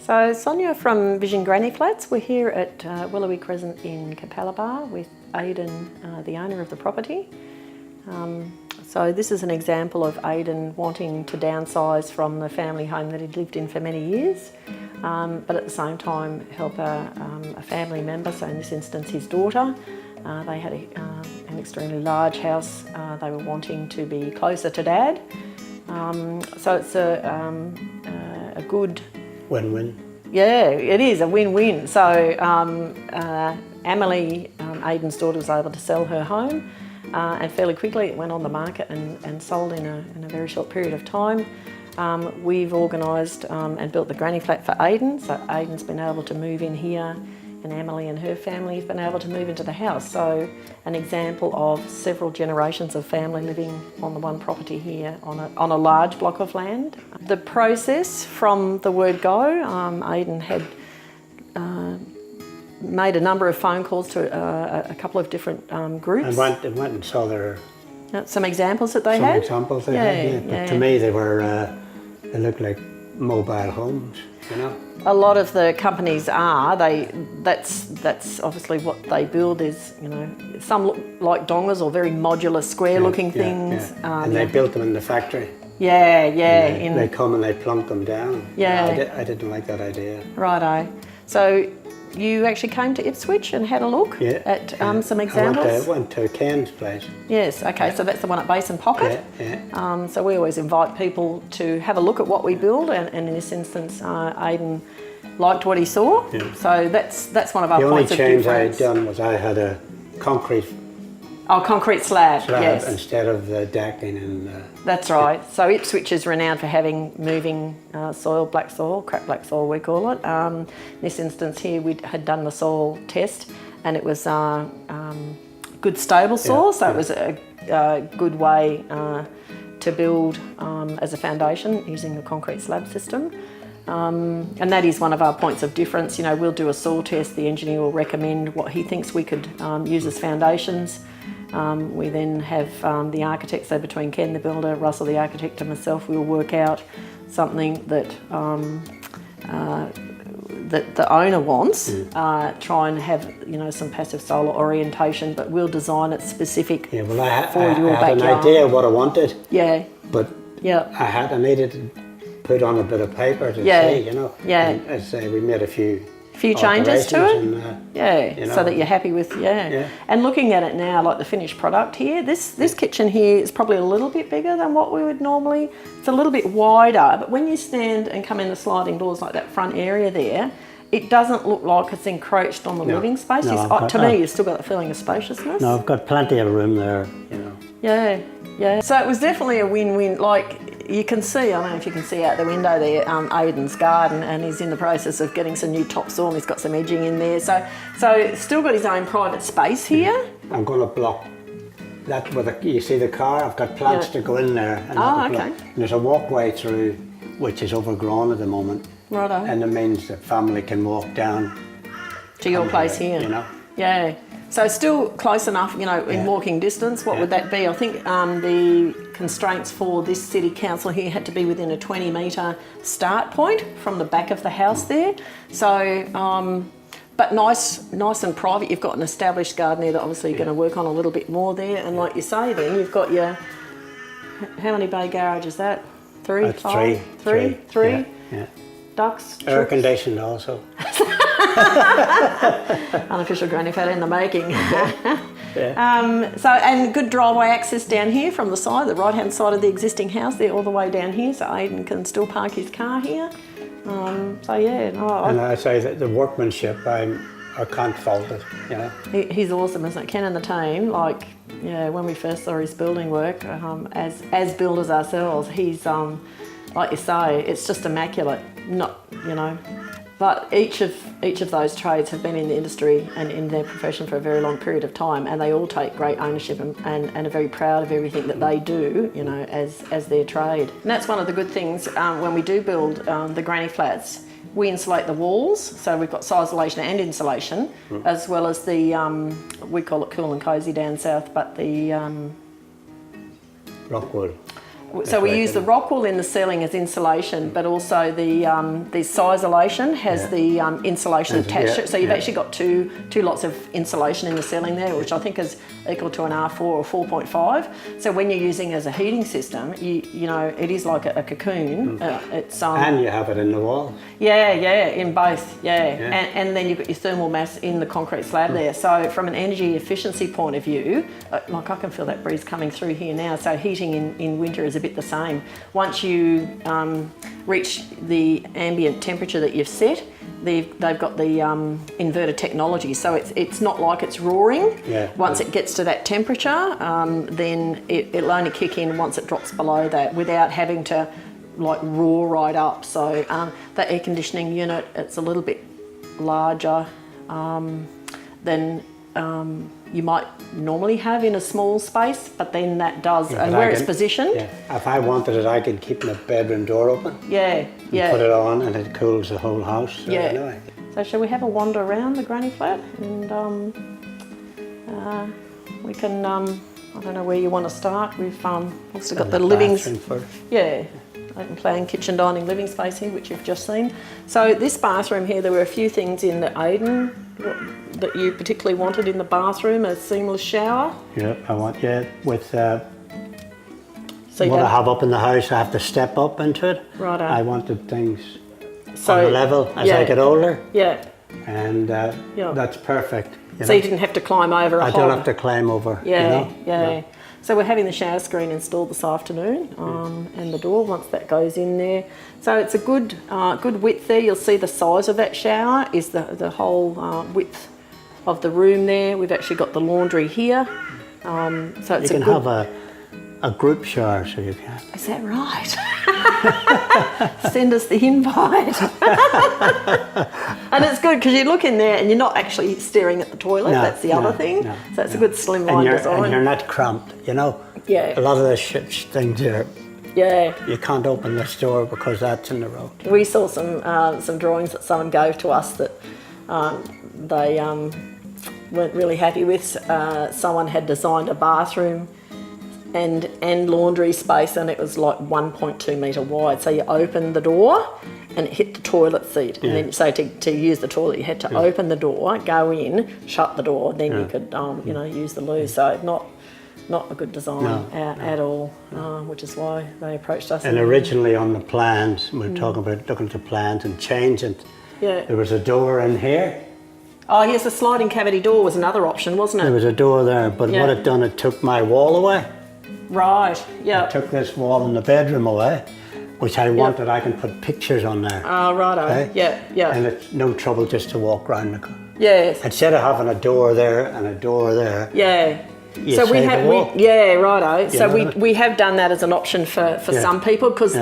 So Sonia from Vision Granny Flats. We're here at Willowie Crescent in Capalaba with Aidan, the owner of the property. So this is an example of Aidan wanting to downsize from the family home that he'd lived in for many years, but at the same time help a family member, so in this instance his daughter. They had an extremely large house. They were wanting to be closer to Dad. So it's a good... Win-win. Yeah, it is a win-win. So Emily, Aidan's daughter, was able to sell her home and fairly quickly it went on the market and sold in a very short period of time. We've organised and built the granny flat for Aidan, so Aidan's been able to move in here and Emily and her family have been able to move into the house. So an example of several generations of family living on the one property here on a large block of land. The process from the word go, Aidan had made a number of phone calls to a couple of different groups. And went and saw their... Some examples that they had? Some examples they had, yeah. But to me they were, they looked like mobile homes, you know. A lot of the companies are, that's obviously what they build is, you know, some look like dongas or very modular square looking things. Yeah. And they built them in the factory. Yeah. They come and they plunk them down. Yeah. I didn't like that idea. Righto. So you actually came to Ipswich and had a look at some examples? I went to Ken's place. Yes, okay, so that's the one at Basin Pocket. Yeah. So we always invite people to have a look at what we build, and in this instance, Aidan liked what he saw. Yeah. So that's one of our points of difference. The only change I had done was I had a concrete slab, yes. Instead of the decking and... That's right. So Ipswich is renowned for having moving soil, black soil, crap black soil we call it. In this instance here we had done the soil test and it was good stable soil, so it was a good way to build as a foundation using the concrete slab system. And that is one of our points of difference. You know, we'll do a soil test, the engineer will recommend what he thinks we could use as foundations. We then have the architect, so between Ken the builder, Russell the architect and myself, we'll work out something that that the owner wants, try and have, you know, some passive solar orientation, but we'll design it specific for your backyard. I had an idea of what I wanted, but I needed to put on a bit of paper to see, you know. And as I say, we made a few changes to it, you know, so that you're happy with, And looking at it now, like the finished product here, this kitchen here is probably a little bit bigger than what we would normally. It's a little bit wider, but when you stand and come in the sliding doors like that front area there, it doesn't look like it's encroached on the living space. To me, you've still got the feeling of spaciousness. No, I've got plenty of room there, you know. Yeah. So it was definitely a win-win. Like, you can see, I don't know if you can see out the window there, Aidan's garden, and he's in the process of getting some new topsoil. He's got some edging in there. So still got his own private space here. I'm going to block that with you see the car? I've got plants to go in there. And and there's a walkway through, which is overgrown at the moment. Righto. And it means the family can walk down to your place here. You know? Yeah. So still close enough, you know, in walking distance. What would that be? I think the constraints for this city council here had to be within a 20-metre start point from the back of the house there. So, but nice and private. You've got an established garden there that obviously you're going to work on a little bit more there. And like you say, then you've got your, how many bay garage is that? Three? That's three. Yeah. Ducks? Air conditioned also. Unofficial granny fat in the making. So, and good driveway access down here from the side, the right-hand side of the existing house there, all the way down here, so Aidan can still park his car here. And I say that the workmanship, I can't fault it, you know. He's awesome, isn't it? Ken and the team, like, yeah, when we first saw his building work, as builders ourselves, he's, like you say, it's just immaculate, not, you know. But each of those trades have been in the industry and in their profession for a very long period of time, and they all take great ownership and are very proud of everything that they do, you know, as their trade. And that's one of the good things when we do build the granny flats. We insulate the walls, so we've got isolation and insulation, as well as the, we call it cool and cosy down south, but the... Rock wool. So we use the rock wool in the ceiling as insulation, but also the isolation has the insulation attached to it. So you've actually got two lots of insulation in the ceiling there, which I think is equal to an R4 or 4.5. So when you're using it as a heating system, you know, it is like a cocoon. It's and you have it in the wall. Yeah, in both, and then you've got your thermal mass in the concrete slab there. So from an energy efficiency point of view, like I can feel that breeze coming through here now. So heating in winter is a bit the same. Once you reach the ambient temperature that you've set, they've got the inverter technology, so it's not like it's roaring. Once it gets to that temperature, then it'll only kick in once it drops below that without having to like roar right up. So the air conditioning unit, it's a little bit larger than you might normally have in a small space, but then that does, and where it's positioned. If I wanted it, I could keep my bedroom door open. Put it on and it cools the whole house. So anyway. So shall we have a wander around the granny flat? And we can, I don't know where you want to start. We've also got the living first. Open plan kitchen dining living space here, which you've just seen. So this bathroom here, there were a few things in the Aiden that you particularly wanted in the bathroom, a seamless shower. I want, with so what I have up in the house, I have to step up into it. Right. I wanted things on the level as I get older. And that's perfect. So you didn't have to climb over a I hob. don't have to climb over. So we're having the shower screen installed this afternoon, and the door once that goes in there. So it's a good width there. You'll see the size of that shower is the whole width of the room there. We've actually got the laundry here. So it's you can have a group shower, so you can. Is that right? Send us the invite. And it's good because you look in there and you're not actually staring at the toilet. That's the other thing. So it's a good slimline design. And you're not cramped, you know. A lot of the things here. You can't open this door because that's in the road. We saw some drawings that someone gave to us that they weren't really happy with. Someone had designed a bathroom and laundry space, and it was like 1.2 metre wide. So you open the door and it hit the toilet seat. And then so to use the toilet, you had to open the door, go in, shut the door, then you could use the loo. So not a good design at all, which is why they approached us. And originally on the plans, we were talking about looking at the plans and changing. There was a door in here. Oh yes, the sliding cavity door was another option, wasn't it? There was a door there, but what it done, it took my wall away. Right, It took this wall in the bedroom away, which I wanted. I can put pictures on there. Oh, righto. Okay? And it's no trouble just to walk around the car. Yes. Instead of having a door there and a door there. So we have, righto. So we have done that as an option for some people, because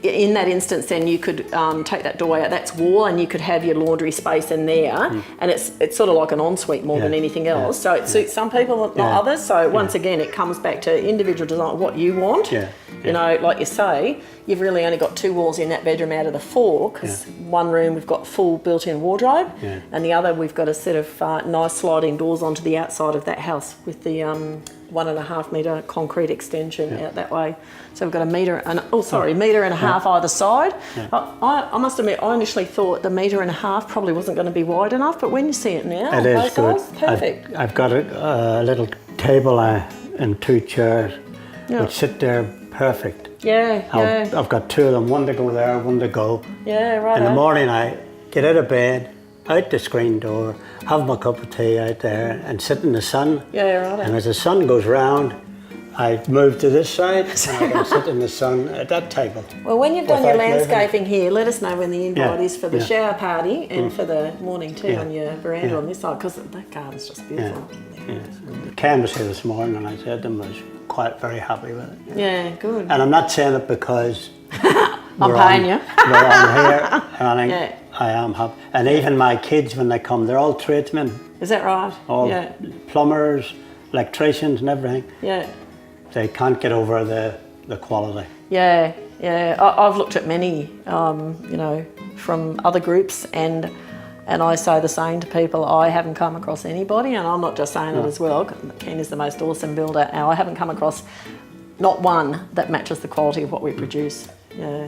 in that instance, then you could take that doorway out. That's wall, and you could have your laundry space in there, and it's sort of like an ensuite more than anything else. So it suits some people, not others. So once again, it comes back to individual design, what you want. You know, like you say, you've really only got 2 walls in that bedroom out of the 4, because one room we've got full built-in wardrobe, and the other we've got a set of nice sliding doors onto the outside of that house with the 1.5 metre concrete extension out that way. So we've got a metre and a half either side. I must admit, I initially thought the 1.5 metres probably wasn't going to be wide enough, but when you see it now, it is good. Perfect. I've got a little table and 2 chairs which sit there perfect. I've got 2 of them, one to go there, one to go. Right. In the morning I get out of bed, out the screen door, have my cup of tea out there and sit in the sun. Right. And as the sun goes round, I've moved to this side and I can sit in the sun at that table. Well, when you've done your Without moving. landscaping here, let us know when the invite Yeah, is for the yeah. shower party and for the morning tea Yeah. on your veranda Yeah. on this side, because that garden's just beautiful. Yeah. Ken was here this morning and I said to him I was quite very happy with it. Yeah, good. And I'm not saying it because I'm paying you. we're on here, and I think Yeah. I am happy. And even my kids, when they come, they're all tradesmen, Is that right? all Yeah. plumbers, electricians and everything. Yeah. They can't get over the quality. Yeah, yeah. I've looked at many, you know, from other groups, and I say the same to people. I haven't come across anybody, and I'm not just saying it as well. Ken is the most awesome builder, and I haven't come across not one that matches the quality of what we produce. Yeah.